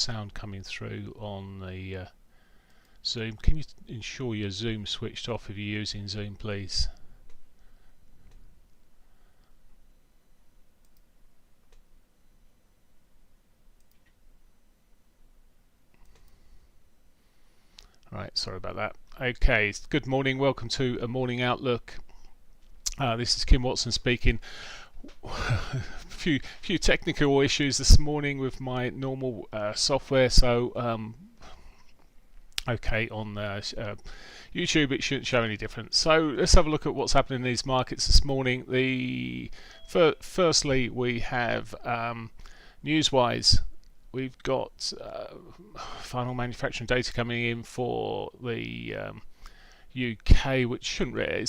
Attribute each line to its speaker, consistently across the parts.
Speaker 1: sound coming through on the Zoom. Can you ensure your Zoom switched off if you're using Zoom, please? Right, sorry about that. Okay, good morning. Welcome to a morning outlook. This is Kim Watson speaking. few technical issues this morning with my normal software, so okay, on YouTube it shouldn't show any difference. So let's have a look at what's happening in these markets this morning. Firstly, we have news-wise, we've got final manufacturing data coming in for the UK, which shouldn't really,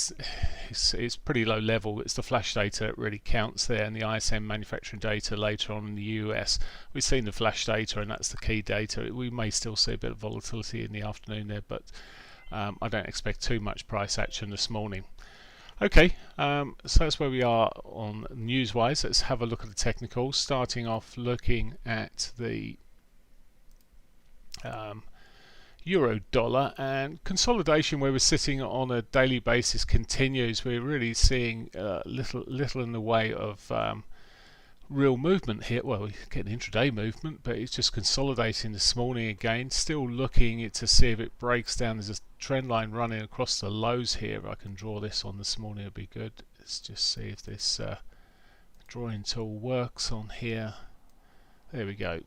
Speaker 1: it's pretty low level. It's the flash data that really counts there, and the ISM manufacturing data later on in the US. We've seen the flash data, and that's the key data. We may still see a bit of volatility in the afternoon there, but I don't expect too much price action this morning. Okay, so that's where we are on news-wise. Let's have a look at the technicals, starting off looking at the euro dollar, and consolidation where we're sitting on a daily basis continues. We're really seeing little in the way of real movement here. Well, we get an intraday movement, but it's just consolidating this morning again. Still looking to see if it breaks down. There's a trend line running across the lows here. If I can draw this on this morning, it'd be good. Let's just see if this drawing tool works on here. There we go.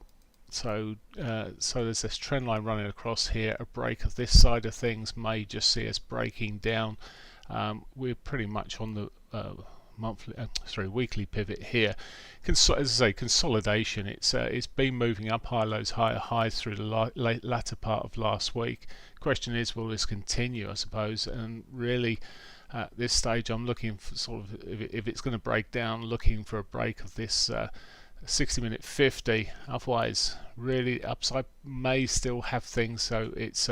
Speaker 1: So there's this trend line running across here. A break of this side of things may just see us breaking down. We're pretty much on the weekly pivot here. As I say, consolidation. It's been moving up, high lows, higher highs through the latter part of last week. Question is, will this continue? I suppose, and really at this stage, I'm looking for sort of if it's going to break down, looking for a break of this 60-minute 50. Otherwise, really upside may still have things. So it's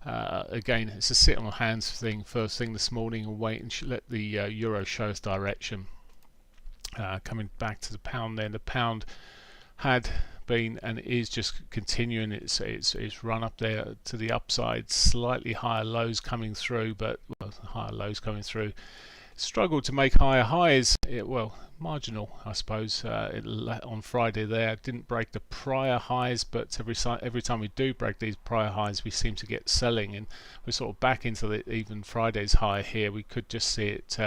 Speaker 1: again, it's a sit on the hands thing first thing this morning, and wait and let the euro show us direction. Coming back to the pound, then the pound had been and is just continuing its run up there to the upside. Slightly higher lows coming through, but higher lows coming through. Struggled to make higher highs. Marginal, I suppose. On Friday there, didn't break the prior highs, but every time we do break these prior highs, we seem to get selling, and we're sort of back into even Friday's high here. We could just see it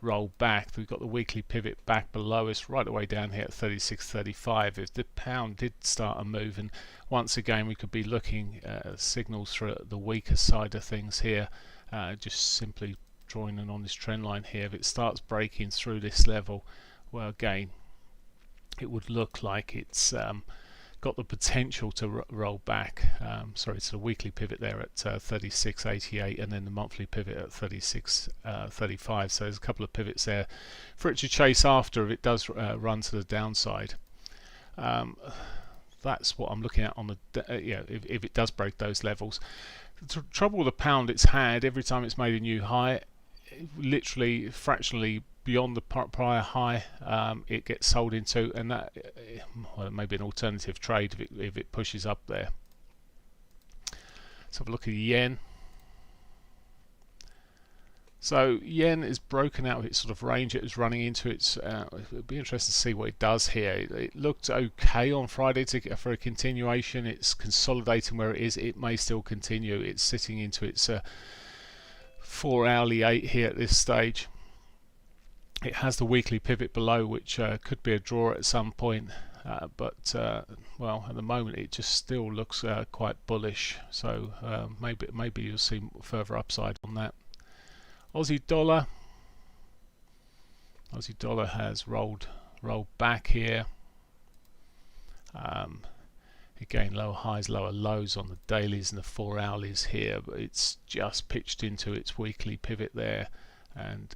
Speaker 1: roll back. We've got the weekly pivot back below us, right away down here at 36.35. If the pound did start a move, and once again we could be looking at signals for the weaker side of things here, just simply drawing in on this trend line here. If it starts breaking through this level, well, again, it would look like it's got the potential to roll back. Sorry, it's a weekly pivot there at 36.88, and then the monthly pivot at 36.35. So there's a couple of pivots there for it to chase after if it does run to the downside. That's what I'm looking at on the if it does break those levels. The trouble with the pound, it's had every time it's made a new high, literally fractionally beyond the prior high, it gets sold into, and that it may be an alternative trade if it pushes up there. Let's have a look at the yen. So yen is broken out of its sort of range it was running into. It'll be interesting to see what it does here. It looked okay on Friday for a continuation. It's consolidating where it is. It may still continue. It's sitting into its 4-hourly 8 here at this stage. It has the weekly pivot below, which could be a draw at some point, but well, at the moment it just still looks quite bullish. So maybe you'll see further upside on that. Aussie dollar has rolled back here. Again, lower highs, lower lows on the dailies and the 4-hourlies here, but it's just pitched into its weekly pivot there, and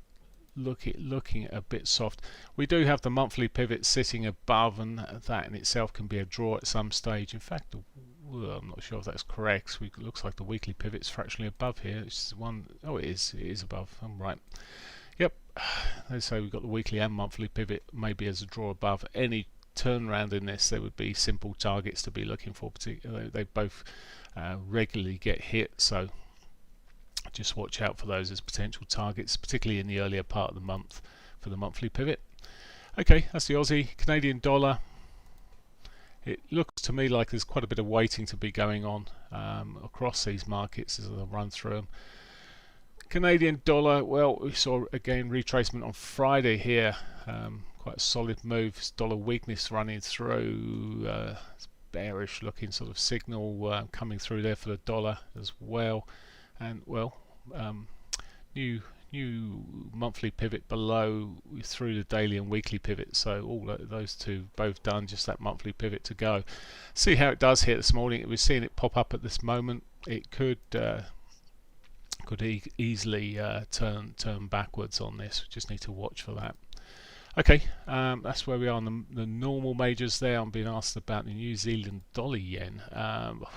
Speaker 1: looking a bit soft. We do have the monthly pivot sitting above, and that in itself can be a draw at some stage. In fact, I'm not sure if that's correct. It looks like the weekly pivot's fractionally above here. It's one. Oh, it is above. I'm right. Yep. Let's say we've got the weekly and monthly pivot maybe as a draw above. Any turnaround in this, there would be simple targets to be looking for. Particularly, they both regularly get hit, so just watch out for those as potential targets, particularly in the earlier part of the month for the monthly pivot. Okay, that's the Aussie. Canadian dollar. It looks to me like there's quite a bit of waiting to be going on across these markets as I run through them. Canadian dollar, well, we saw again retracement on Friday here. Quite a solid move. It's dollar weakness running through. It's bearish looking sort of signal coming through there for the dollar as well. And well, new monthly pivot below through the daily and weekly pivot, so all those two both done, just that monthly pivot to go. See how it does here this morning. We're seeing it pop up at this moment. It could easily turn backwards on this. We just need to watch for that. Okay, that's where we are on the normal majors there. I'm being asked about the New Zealand dollar yen. Don't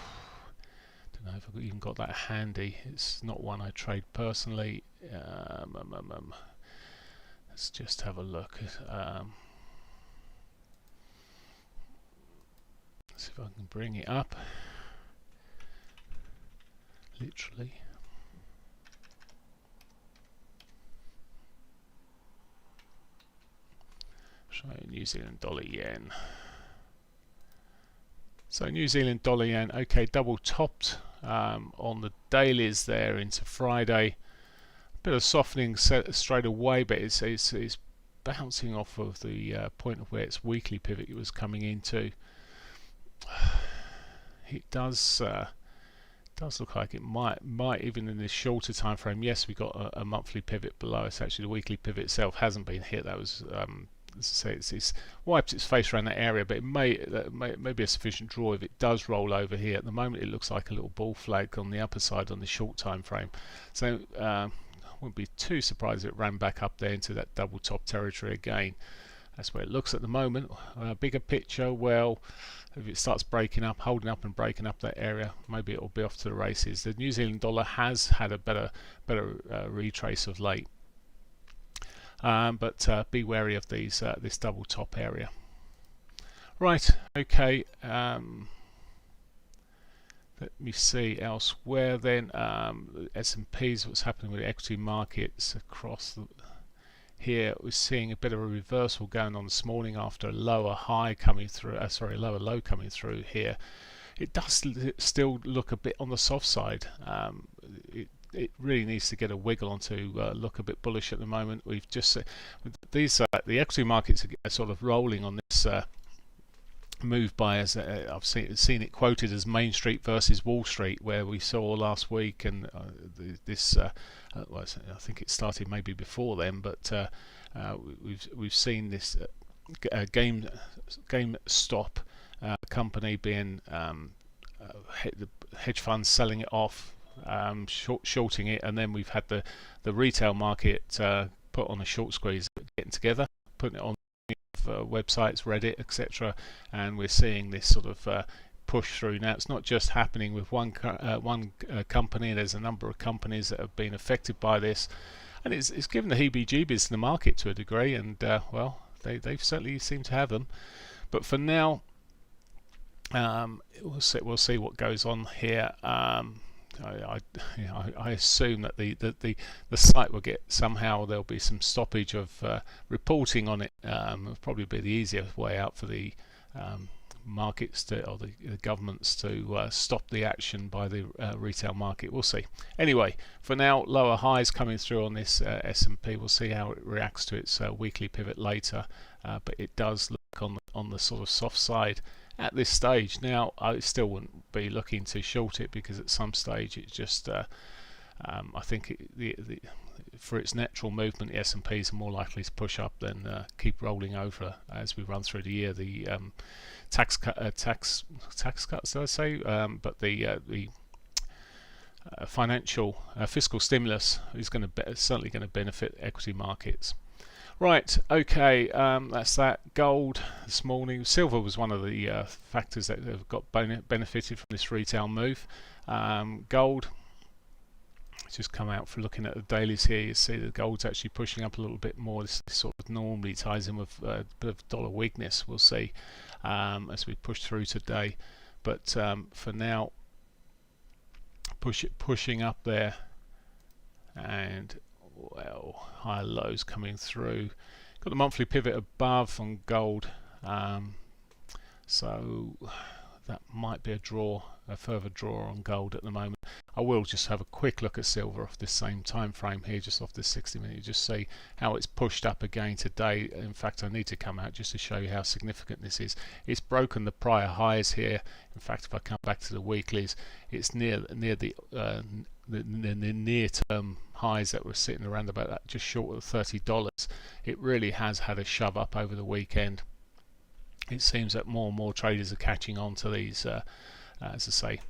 Speaker 1: know if I've even got that handy. It's not one I trade personally. Let's just have a look. See if I can bring it up. Literally. So New Zealand dollar yen. So New Zealand dollar yen, okay, double topped on the dailies there into Friday. Bit of softening straight away, but it's bouncing off of the point of where its weekly pivot was coming into. It does look like it might even in this shorter time frame. Yes, we got a monthly pivot below us. Actually, the weekly pivot itself hasn't been hit. That was as I say, it's wiped its face around that area, but it may be a sufficient draw if it does roll over here. At the moment, it looks like a little ball flag on the upper side on the short time frame. So I wouldn't be too surprised if it ran back up there into that double top territory again. That's where it looks at the moment. Bigger picture, well, if it starts breaking up, holding up and breaking up that area, maybe it will be off to the races. The New Zealand dollar has had a better retrace of late. But be wary of this double top area. Right, okay. Let me see elsewhere then. S&Ps, what's happening with the equity markets across here. We're seeing a bit of a reversal going on this morning after a lower high coming through. Lower low coming through here. It does still look a bit on the soft side. It really needs to get a wiggle on to look a bit bullish at the moment. We've just these the equity markets are sort of rolling on this move by, as I've seen it quoted as Main Street versus Wall Street, where we saw last week, and well, I think it started maybe before then, but we've seen this GameStop company being the hedge funds selling it off. Shorting it, and then we've had the retail market put on a short squeeze, getting together, putting it on websites, Reddit, etc., and we're seeing this sort of push through. Now it's not just happening with one company. There's a number of companies that have been affected by this, and it's given the heebie-jeebies to the market to a degree, and well, they've certainly seem to have them. But for now, we'll see what goes on here. I assume that the site will get, somehow there'll be some stoppage of reporting on it. It'll probably be the easiest way out for the markets or the governments to stop the action by the retail market. We'll see. Anyway, for now, lower highs coming through on this S&P. We'll see how it reacts to its weekly pivot later, but it does look on the sort of soft side at this stage. Now, I still wouldn't be looking to short it, because at some stage it's just I think for its natural movement, the S&Ps are more likely to push up than keep rolling over as we run through the year. The tax cuts, did I say? But the financial fiscal stimulus is certainly going to benefit equity markets. Right, okay, that's that. Gold this morning. Silver was one of the factors that have got benefited from this retail move. Gold just come out for looking at the dailies here. You see the gold's actually pushing up a little bit more. This sort of normally ties in with a bit of dollar weakness. We'll see as we push through today. But for now, pushing up there, and well, high lows coming through. Got the monthly pivot above on gold, so that might be a further draw on gold at the moment. I will just have a quick look at silver off this same time frame here, just off this 60-minute, just see how it's pushed up again today. In fact, I need to come out just to show you how significant this is. It's broken the prior highs here. In fact, if I come back to the weeklies, it's near the near-term highs that were sitting around about that, just short of $30. It really has had a shove up over the weekend. It seems that more and more traders are catching on to these, as I say,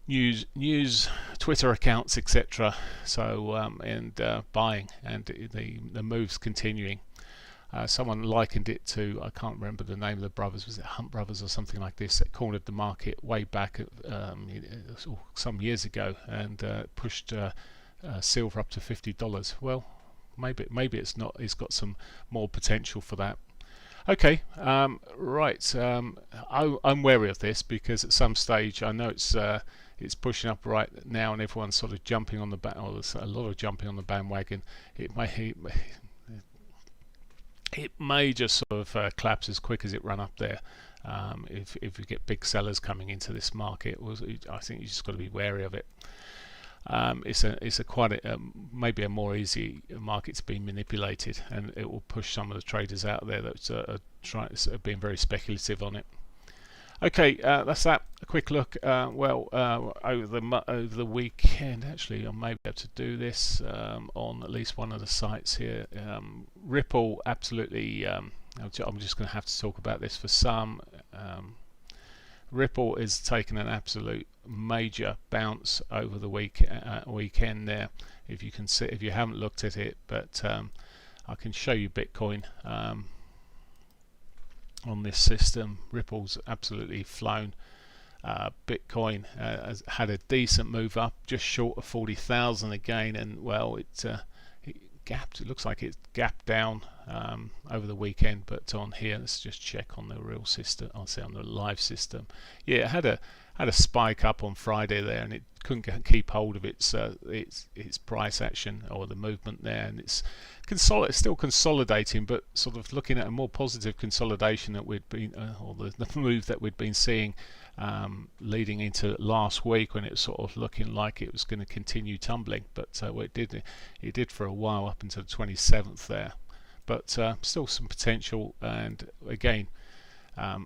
Speaker 1: news, Twitter accounts, etc. So and buying, and the moves continuing. Someone likened it to, I can't remember the name of the brothers, was it Hunt Brothers or something like this, that cornered the market way back some years ago, and pushed silver up to $50. Well, maybe it's not. It's got some more potential for that. Okay, right. I'm wary of this because at some stage, I know it's pushing up right now, and everyone's sort of jumping on the or there's a lot of jumping on the bandwagon. It may just sort of collapse as quick as it ran up there. If you get big sellers coming into this market, I think you just got to be wary of it. It's maybe a more easy market to be manipulated, and it will push some of the traders out there that are being very speculative on it. Okay, that's that. A quick look. Over the weekend, actually, I may be able to do this on at least one of the sites here. Ripple, absolutely. I'm just going to have to talk about this for some. Ripple is taking an absolute major bounce over the weekend there. If you can see, if you haven't looked at it, but I can show you Bitcoin on this system. Ripple's absolutely flown. Bitcoin has had a decent move up, just short of 40,000 again, and well, it gapped. It looks like it gapped down over the weekend, but on here, let's just check on the real system. I'll say on the live system. Yeah, it had a spike up on Friday there, and it couldn't keep hold of its price action or the movement there, and it's still consolidating, but sort of looking at a more positive consolidation that we'd been, or the move that we'd been seeing leading into last week, when it was sort of looking like it was going to continue tumbling, but it did for a while up until the 27th there, but still some potential. And again, I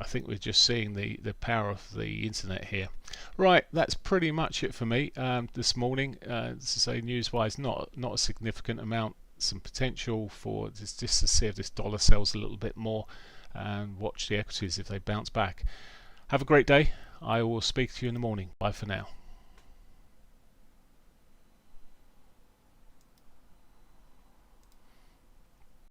Speaker 1: think we're just seeing the power of the internet here. Right, that's pretty much it for me this morning. To say, news-wise, not a significant amount. Some potential for just to see if this dollar sells a little bit more, and watch the equities if they bounce back. Have a great day. I will speak to you in the morning. Bye for now.